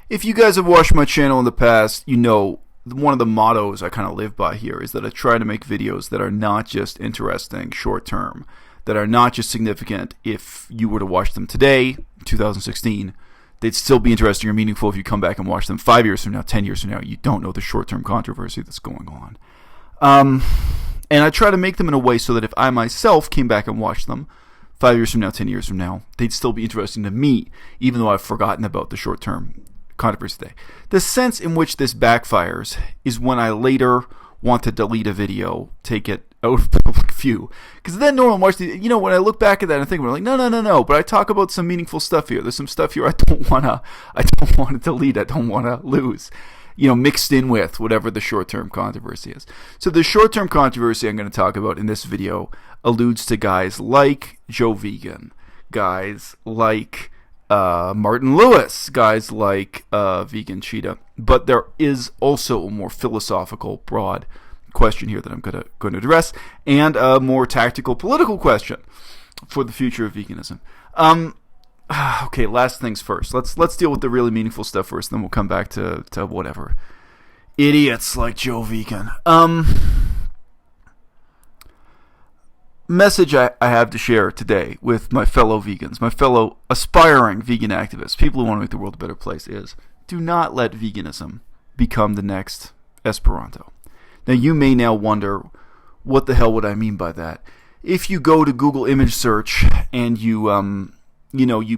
If you guys have watched my channel in the past, you know one of the mottos I kind of live by here is that I try to make videos that are not just interesting short term, that are not just significant if you were to watch them today, 2016. They'd still be interesting or meaningful if you come back and watch them 5 years from now, 10 years from now. You don't know the short-term controversy that's going on. And I try to make them in a way so that if I myself came back and watched them 5 years from now, 10 years from now, they'd still be interesting to me, even though I've forgotten about the short-term controversy today. The sense in which this backfires is when I later want to delete a video, take it out of public view. Because then no one watches the, when I look back at that and think, we're like, no, but I talk about some meaningful stuff here. There's some stuff here I don't want to delete, I don't want to lose. Mixed in with whatever the short-term controversy is. So the short-term controversy I'm going to talk about in this video alludes to guys like Joe Vegan, guys like Martin Lewis, guys like Vegan Cheetah. But there is also a more philosophical, broad question here that I'm going to address, and a more tactical, political question for the future of veganism. Okay, last things first. Let's deal with the really meaningful stuff first, then we'll come back to whatever. Idiots like Joe Vegan. Message I have to share today with my fellow vegans, my fellow aspiring vegan activists, people who want to make the world a better place is, do not let veganism become the next Esperanto. Now, you may now wonder, what the hell would I mean by that? If you go to Google image search and you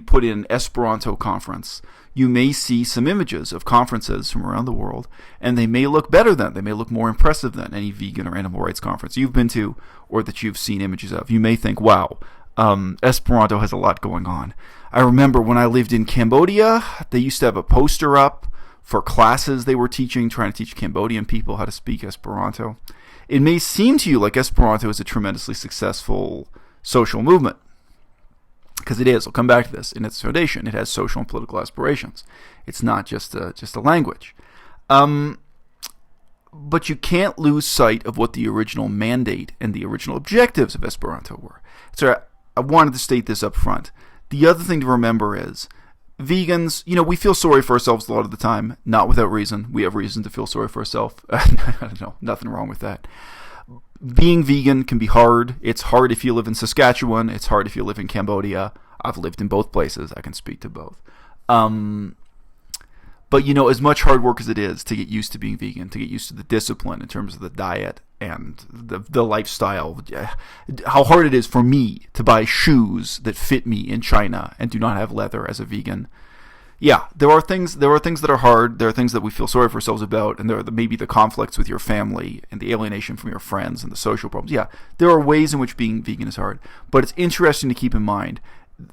put in Esperanto conference, you may see some images of conferences from around the world, and they may look better than, they may look more impressive than any vegan or animal rights conference you've been to or that you've seen images of. You may think, wow, Esperanto has a lot going on. I remember when I lived in Cambodia, they used to have a poster up for classes they were teaching, trying to teach Cambodian people how to speak Esperanto. It may seem to you like Esperanto is a tremendously successful social movement, because it is. I'll come back to this. In its foundation, it has social and political aspirations. It's not just a language. But you can't lose sight of what the original mandate and the original objectives of Esperanto were. So I wanted to state this up front. The other thing to remember is, vegans, we feel sorry for ourselves a lot of the time, not without reason. We have reason to feel sorry for ourselves. I don't know, nothing wrong with that. Being vegan can be hard. It's hard if you live in Saskatchewan. It's hard if you live in Cambodia. I've lived in both places. I can speak to both. But, as much hard work as it is to get used to being vegan, to get used to the discipline in terms of the diet and the lifestyle, how hard it is for me to buy shoes that fit me in China and do not have leather as a vegan. Yeah, there are things that are hard. There are things that we feel sorry for ourselves about, and there are maybe the conflicts with your family and the alienation from your friends and the social problems. Yeah, there are ways in which being vegan is hard, but it's interesting to keep in mind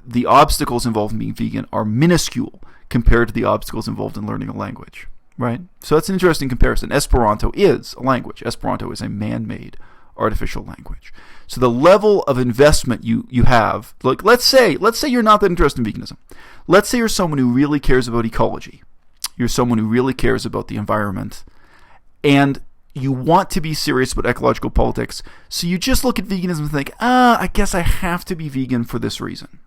the obstacles involved in being vegan are minuscule compared to the obstacles involved in learning a language, right? So that's an interesting comparison. Esperanto is a language. Esperanto is a man-made artificial language. So the level of investment you have, like let's say you're not that interested in veganism. Let's say you're someone who really cares about ecology. You're someone who really cares about the environment, and you want to be serious about ecological politics. So you just look at veganism and think, I guess I have to be vegan for this reason.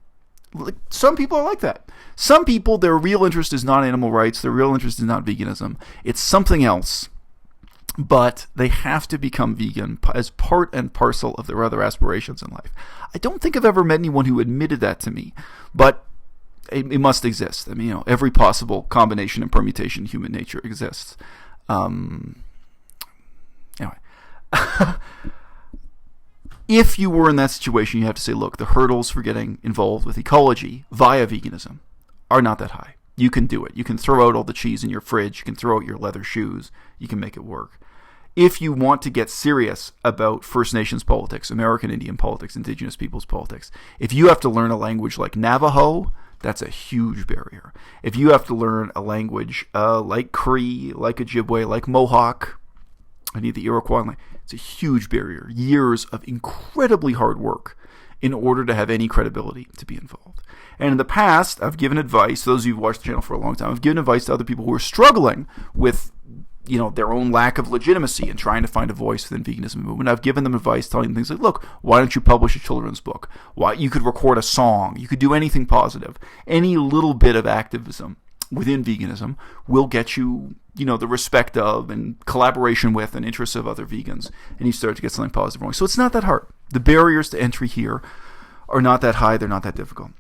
Like, some people are like that. Some people, their real interest is not animal rights. Their real interest is not veganism. It's something else. But they have to become vegan as part and parcel of their other aspirations in life. I don't think I've ever met anyone who admitted that to me, but it must exist. I mean, every possible combination and permutation in human nature exists. Anyway. If you were in that situation, you have to say, look, the hurdles for getting involved with ecology via veganism are not that high. You can do it. You can throw out all the cheese in your fridge. You can throw out your leather shoes. You can make it work. If you want to get serious about First Nations politics, American Indian politics, Indigenous peoples politics, if you have to learn a language like Navajo, that's a huge barrier. If you have to learn a language like Cree, like Ojibwe, like Mohawk, I need the Iroquois, it's a huge barrier. Years of incredibly hard work in order to have any credibility to be involved. And in the past, I've given advice, those of you who've watched the channel for a long time, I've given advice to other people who are struggling with their own lack of legitimacy and trying to find a voice within the veganism movement. I've given them advice telling them things like, look, why don't you publish a children's book? Why you could record a song. You could do anything positive. Any little bit of activism within veganism will get you, the respect of and collaboration with and interests of other vegans, and you start to get something positive going. So it's not that hard. The barriers to entry here are not that high. They're not that difficult.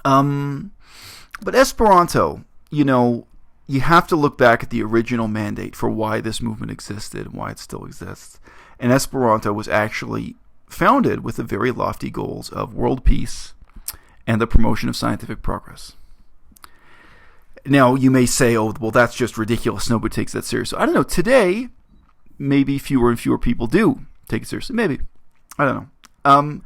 But Esperanto, you have to look back at the original mandate for why this movement existed and why it still exists. And Esperanto was actually founded with the very lofty goals of world peace and the promotion of scientific progress. Now, you may say, oh, well, that's just ridiculous. Nobody takes that seriously. I don't know. Today, maybe fewer and fewer people do take it seriously. Maybe. I don't know.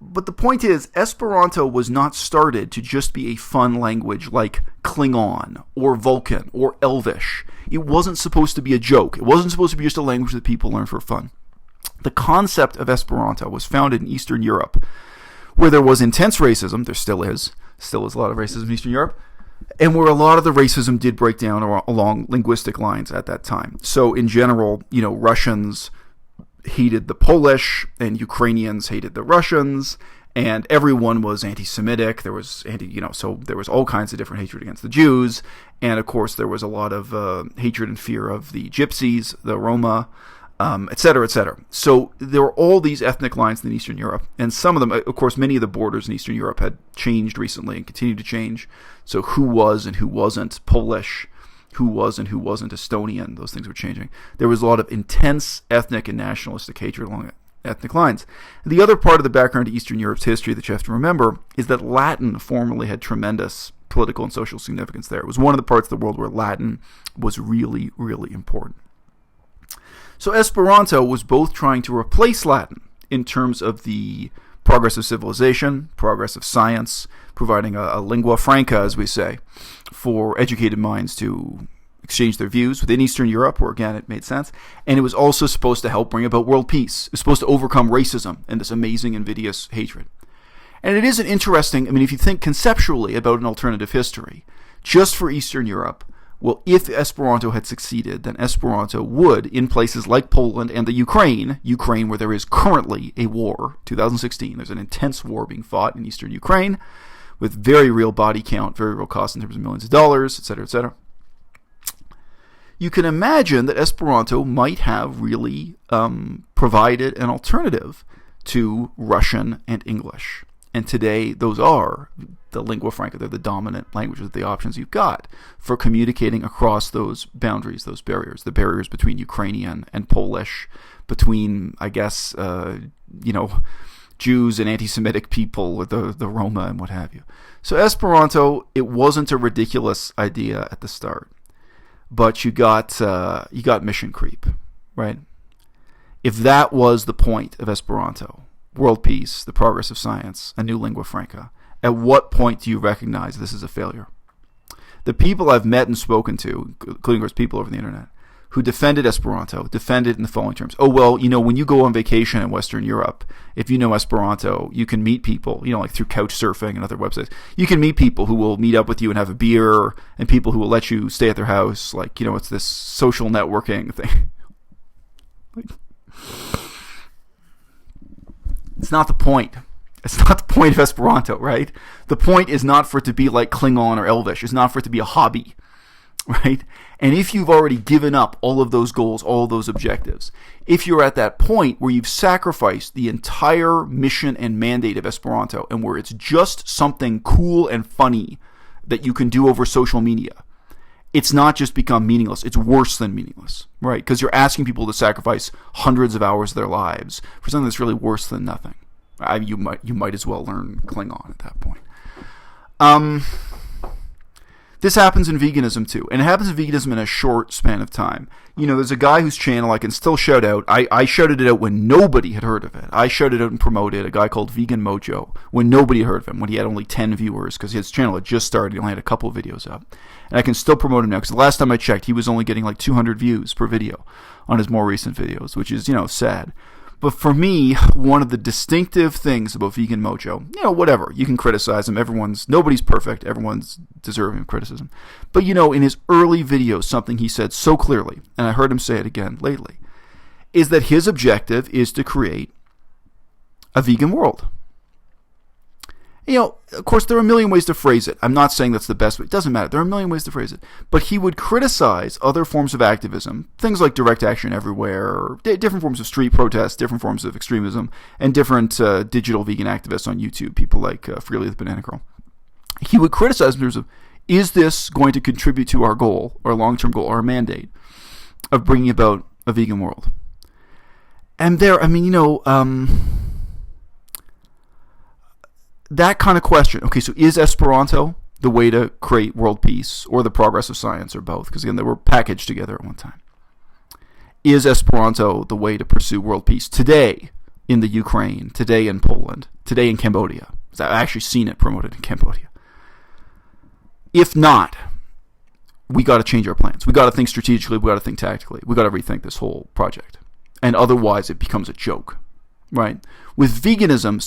But the point is, Esperanto was not started to just be a fun language like Klingon or Vulcan or Elvish. It wasn't supposed to be a joke. It wasn't supposed to be just a language that people learn for fun. The concept of Esperanto was founded in Eastern Europe, where there was intense racism. There still is a lot of racism in Eastern Europe, and where a lot of the racism did break down along linguistic lines at that time. So in general, Russians hated the Polish, and Ukrainians hated the Russians, and everyone was anti-Semitic. There was so there was all kinds of different hatred against the Jews, and of course there was a lot of hatred and fear of the Gypsies, the Roma, etc., etc. So there were all these ethnic lines in Eastern Europe, and some of them, of course, many of the borders in Eastern Europe had changed recently and continue to change. So who was and who wasn't Polish, who was and who wasn't Estonian, those things were changing. There was a lot of intense ethnic and nationalistic hatred along ethnic lines. The other part of the background to Eastern Europe's history that you have to remember is that Latin formerly had tremendous political and social significance there. It was one of the parts of the world where Latin was really, really important. So Esperanto was both trying to replace Latin in terms of the progress of civilization, progress of science, providing a lingua franca, as we say, for educated minds to exchange their views within Eastern Europe, where, again, it made sense. And it was also supposed to help bring about world peace. It was supposed to overcome racism and this amazing, invidious hatred. And it is an interesting, if you think conceptually about an alternative history, just for Eastern Europe, well, if Esperanto had succeeded, then Esperanto would, in places like Poland and the Ukraine where there is currently a war, 2016, there's an intense war being fought in Eastern Ukraine, with very real body count, very real cost in terms of millions of dollars, etc., etc. You can imagine that Esperanto might have really provided an alternative to Russian and English. And today, those are the lingua franca. They're the dominant languages, the options you've got for communicating across those boundaries, those barriers, the barriers between Ukrainian and Polish, between, I guess, Jews and anti-Semitic people with the Roma and what have you. So Esperanto, it wasn't a ridiculous idea at the start, but you got mission creep, right? If that was the point of Esperanto, world peace, the progress of science, a new lingua franca, at what point do you recognize this is a failure? The people I've met and spoken to, including, of course, people over the internet, who defended Esperanto, defended in the following terms. Oh, well, when you go on vacation in Western Europe, if you know Esperanto, you can meet people, like through couch surfing and other websites. You can meet people who will meet up with you and have a beer, and people who will let you stay at their house. It's this social networking thing. It's not the point. It's not the point of Esperanto, right? The point is not for it to be like Klingon or Elvish. It's not for it to be a hobby, right? And if you've already given up all of those goals, all of those objectives, if you're at that point where you've sacrificed the entire mission and mandate of Esperanto and where it's just something cool and funny that you can do over social media, it's not just become meaningless. It's worse than meaningless, right? Because you're asking people to sacrifice hundreds of hours of their lives for something that's really worse than nothing. You might as well learn Klingon at that point. This happens in veganism too, and it happens in veganism in a short span of time. There's a guy whose channel I can still shout out. I shouted it out when nobody had heard of it. I shouted out and promoted a guy called Vegan Mojo when nobody had heard of him, when he had only 10 viewers, because his channel had just started. He only had a couple of videos up. And I can still promote him now, because the last time I checked, he was only getting like 200 views per video on his more recent videos, which is, sad. But for me, one of the distinctive things about Vegan Mojo, whatever, you can criticize him. Nobody's perfect. Everyone's deserving of criticism. But, in his early videos, something he said so clearly, and I heard him say it again lately, is that his objective is to create a vegan world. Of course, there are a million ways to phrase it. I'm not saying that's the best way. It doesn't matter. There are a million ways to phrase it. But he would criticize other forms of activism, things like direct action everywhere, different forms of street protest, different forms of extremism, and different digital vegan activists on YouTube, people like Freely the Banana Girl. He would criticize in terms of, is this going to contribute to our goal, our long-term goal, our mandate of bringing about a vegan world? And there, that kind of question. Okay, so is Esperanto the way to create world peace, or the progress of science, or both? Because again, they were packaged together at one time. Is Esperanto the way to pursue world peace today in the Ukraine, today in Poland, today in Cambodia? Because I've actually seen it promoted in Cambodia. If not, we got to change our plans. We got to think strategically. We got to think tactically. We got to rethink this whole project. And otherwise, it becomes a joke, right? With veganism,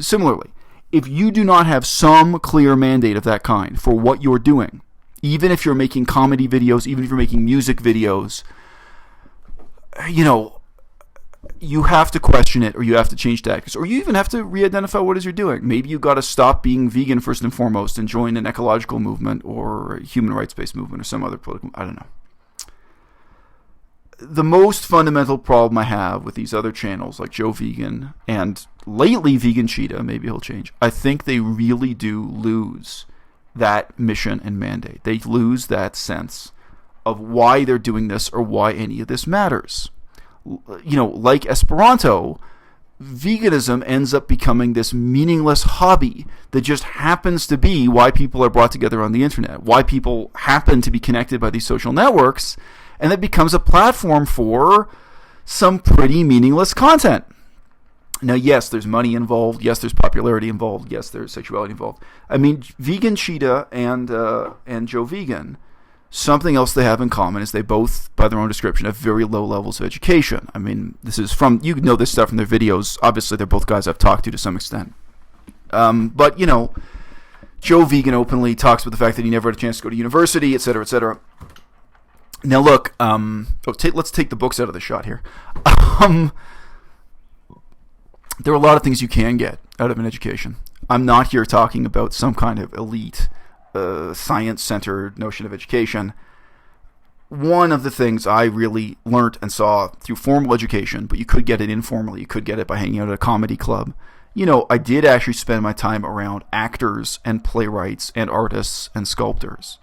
similarly, if you do not have some clear mandate of that kind for what you're doing, even if you're making comedy videos, even if you're making music videos, you have to question it, or you have to change tactics, or you even have to re-identify what it is you're doing. Maybe you've got to stop being vegan first and foremost and join an ecological movement or a human rights-based movement or some other political, I don't know. The most fundamental problem I have with these other channels like Joe Vegan and lately Vegan Cheetah, maybe he'll change, I think they really do lose that mission and mandate. They lose that sense of why they're doing this or why any of this matters. Like Esperanto, veganism ends up becoming this meaningless hobby that just happens to be why people are brought together on the internet, why people happen to be connected by these social networks, and that becomes a platform for some pretty meaningless content. Now, yes, there's money involved. Yes, there's popularity involved. Yes, there's sexuality involved. Vegan Cheetah and Joe Vegan, something else they have in common is they both, by their own description, have very low levels of education. This is from, you know this stuff from their videos. Obviously, they're both guys I've talked to some extent. But, Joe Vegan openly talks about the fact that he never had a chance to go to university, etc., etc. Now, look, let's take the books out of the shot here. There are a lot of things you can get out of an education. I'm not here talking about some kind of elite, science-centered notion of education. One of the things I really learned and saw through formal education, but you could get it informally, you could get it by hanging out at a comedy club. I did actually spend my time around actors and playwrights and artists and sculptors.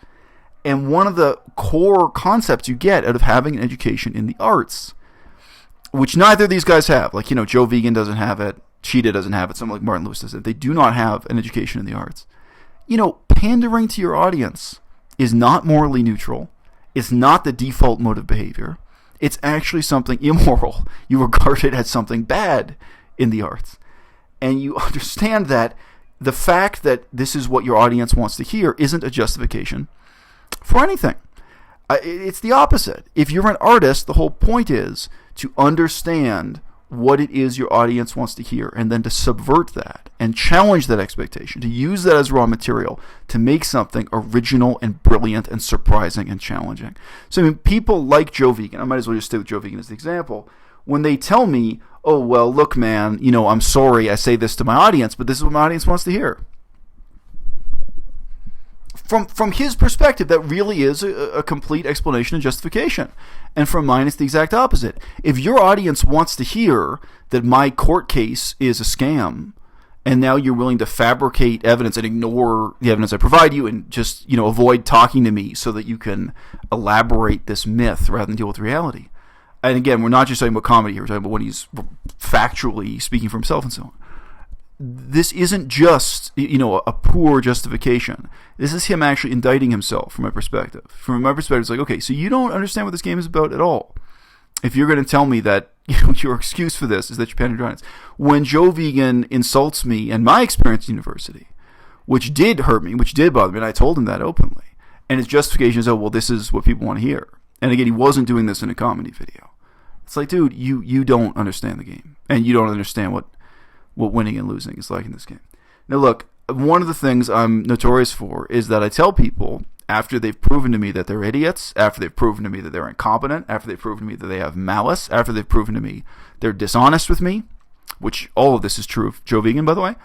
And one of the core concepts you get out of having an education in the arts, which neither of these guys have, like, Joe Vegan doesn't have it, Cheetah doesn't have it, someone like Martin Lewis doesn't. They do not have an education in the arts. Pandering to your audience is not morally neutral. It's not the default mode of behavior. It's actually something immoral. You regard it as something bad in the arts. And you understand that the fact that this is what your audience wants to hear isn't a justification for anything. It's the opposite. If you're an artist, the whole point is to understand what it is your audience wants to hear, and then to subvert that and challenge that expectation, to use that as raw material to make something original and brilliant and surprising and challenging. So, people like Joe Vegan, I might as well just stay with Joe Vegan as the example, when they tell me, oh, well, look, man, I'm sorry I say this to my audience, but this is what my audience wants to hear. From his perspective, that really is a complete explanation and justification. And from mine, it's the exact opposite. If your audience wants to hear that my court case is a scam, and now you're willing to fabricate evidence and ignore the evidence I provide you and just, avoid talking to me so that you can elaborate this myth rather than deal with reality. And again, we're not just talking about comedy here. We're talking about when he's factually speaking for himself and so on. This isn't just, a poor justification. This is him actually indicting himself from my perspective. From my perspective, it's like, okay, so you don't understand what this game is about at all. If you're going to tell me that your excuse for this is that you're pandering to audience. When Joe Vegan insults me and my experience at university, which did hurt me, which did bother me, and I told him that openly, and his justification is, oh, well, this is what people want to hear. And again, he wasn't doing this in a comedy video. It's like, dude, you don't understand the game, and you don't understand what winning and losing is like in this game. Now look, one of the things I'm notorious for is that I tell people, after they've proven to me that they're idiots, after they've proven to me that they're incompetent, after they've proven to me that they have malice, after they've proven to me they're dishonest with me, which all of this is true of Joe Vegan, by the way,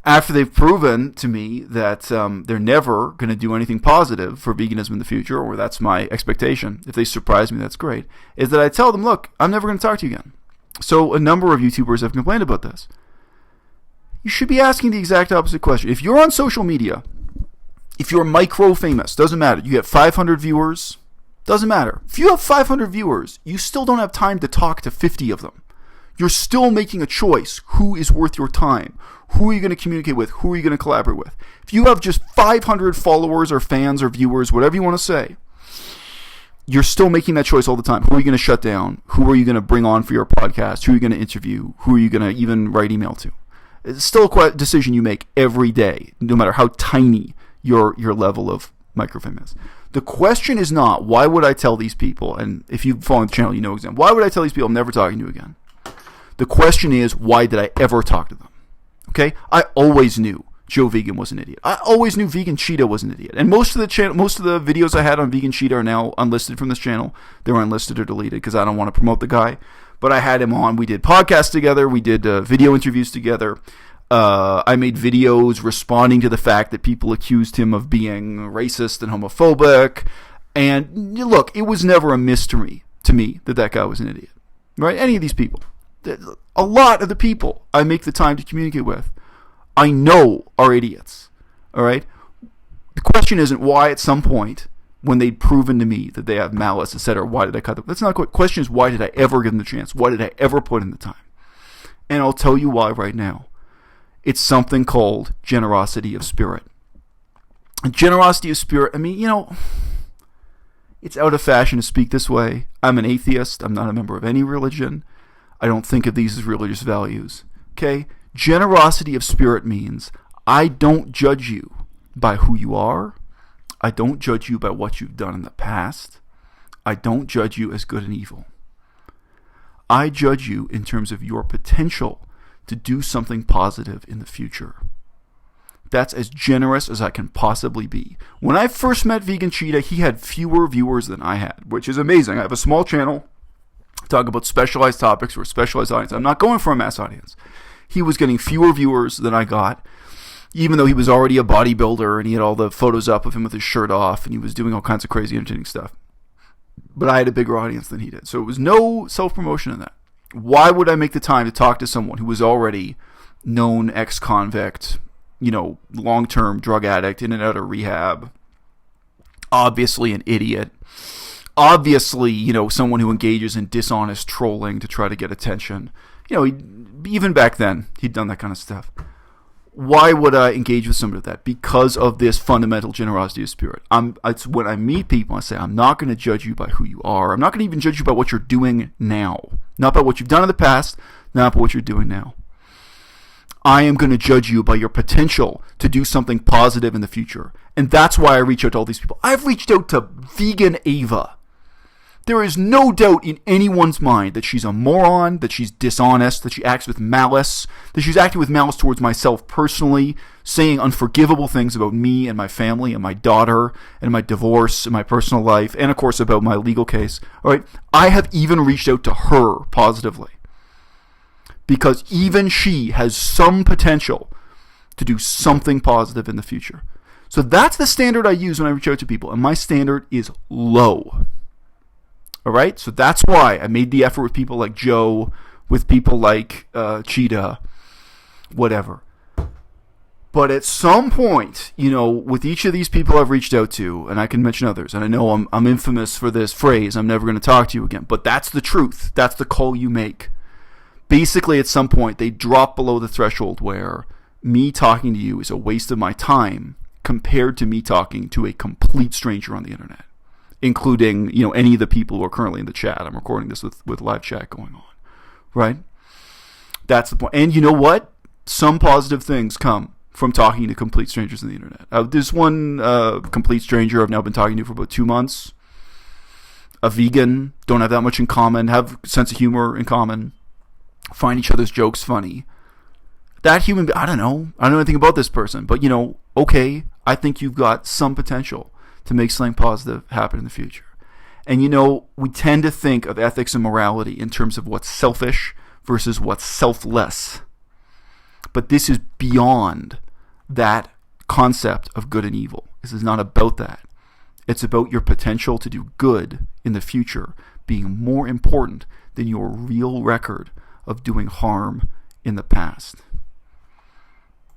after they've proven to me that they're never going to do anything positive for veganism in the future, or that's my expectation, if they surprise me, that's great, is that I tell them, look, I'm never going to talk to you again. So a number of YouTubers have complained about this. You should be asking the exact opposite question. If you're on social media, if you're micro famous, doesn't matter. You get 500 viewers, doesn't matter. If you have 500 viewers, you still don't have time to talk to 50 of them. You're still making a choice. Who is worth your time? Who are you going to communicate with? Who are you going to collaborate with? If you have just 500 followers or fans or viewers, whatever you want to say, you're still making that choice all the time. Who are you going to shut down? Who are you going to bring on for your podcast? Who are you going to interview? Who are you going to even write email to? It's still a decision you make every day, no matter how tiny your level of microfame is. The question is not, why would I tell these people, and if you follow the channel, you know exactly, why would I tell these people I'm never talking to you again? The question is, why did I ever talk to them? Okay? I always knew Joe Vegan was an idiot. I always knew Vegan Cheetah was an idiot. And most of the videos I had on Vegan Cheetah are now unlisted from this channel. They were unlisted or deleted because I don't want to promote the guy. But I had him on. We did podcasts together. We did video interviews together. I made videos responding to the fact that people accused him of being racist and homophobic. And look, it was never a mystery to me that guy was an idiot. Right? Any of these people. A lot of the people I make the time to communicate with, I know are idiots. All right? The question isn't why at some point, when they'd proven to me that they have malice, etc., why did I cut them? That's not the question. Is why did I ever give them the chance? Why did I ever put in the time? And I'll tell you why right now. It's something called generosity of spirit. And generosity of spirit, I mean, it's out of fashion to speak this way. I'm an atheist. I'm not a member of any religion. I don't think of these as religious values. Okay? Generosity of spirit means I don't judge you by who you are. I don't judge you by what you've done in the past. I don't judge you as good and evil. I judge you in terms of your potential to do something positive in the future. That's as generous as I can possibly be. When I first met Vegan Cheetah, he had fewer viewers than I had, which is amazing. I have a small channel. Talk about specialized topics for a specialized audience. I'm not going for a mass audience. He was getting fewer viewers than I got, even though he was already a bodybuilder and he had all the photos up of him with his shirt off and he was doing all kinds of crazy entertaining stuff. But I had a bigger audience than he did. So it was no self-promotion in that. Why would I make the time to talk to someone who was already known ex-convict, long-term drug addict, in and out of rehab, obviously an idiot, obviously, someone who engages in dishonest trolling to try to get attention. Even back then, he'd done that kind of stuff. Why would I engage with somebody like that? Because of this fundamental generosity of spirit. It's when I meet people, I say, I'm not going to judge you by who you are. I'm not going to even judge you by what you're doing now. Not by what you've done in the past, not by what you're doing now. I am going to judge you by your potential to do something positive in the future. And that's why I reach out to all these people. I've reached out to Vegan Ava. There is no doubt in anyone's mind that she's a moron, that she's dishonest, that she acts with malice, that she's acting with malice towards myself personally, saying unforgivable things about me and my family and my daughter and my divorce and my personal life, and of course about my legal case. All right, I have even reached out to her positively because even she has some potential to do something positive in the future. So that's the standard I use when I reach out to people, and my standard is low. All right, so that's why I made the effort with people like Joe, with people like Cheetah, whatever. But at some point, with each of these people I've reached out to, and I can mention others, and I know I'm infamous for this phrase, I'm never going to talk to you again, but that's the truth. That's the call you make. Basically, at some point, they drop below the threshold where me talking to you is a waste of my time compared to me talking to a complete stranger on the internet. Including, any of the people who are currently in the chat. I'm recording this with live chat going on, right? That's the point. And you know what? Some positive things come from talking to complete strangers on the internet. There's one complete stranger I've now been talking to for about 2 months. A vegan, don't have that much in common, have a sense of humor in common, find each other's jokes funny. That human, I don't know anything about this person, but okay, I think you've got some potential to make something positive happen in the future. And we tend to think of ethics and morality in terms of what's selfish versus what's selfless. But this is beyond that concept of good and evil. This is not about that. It's about your potential to do good in the future being more important than your real record of doing harm in the past.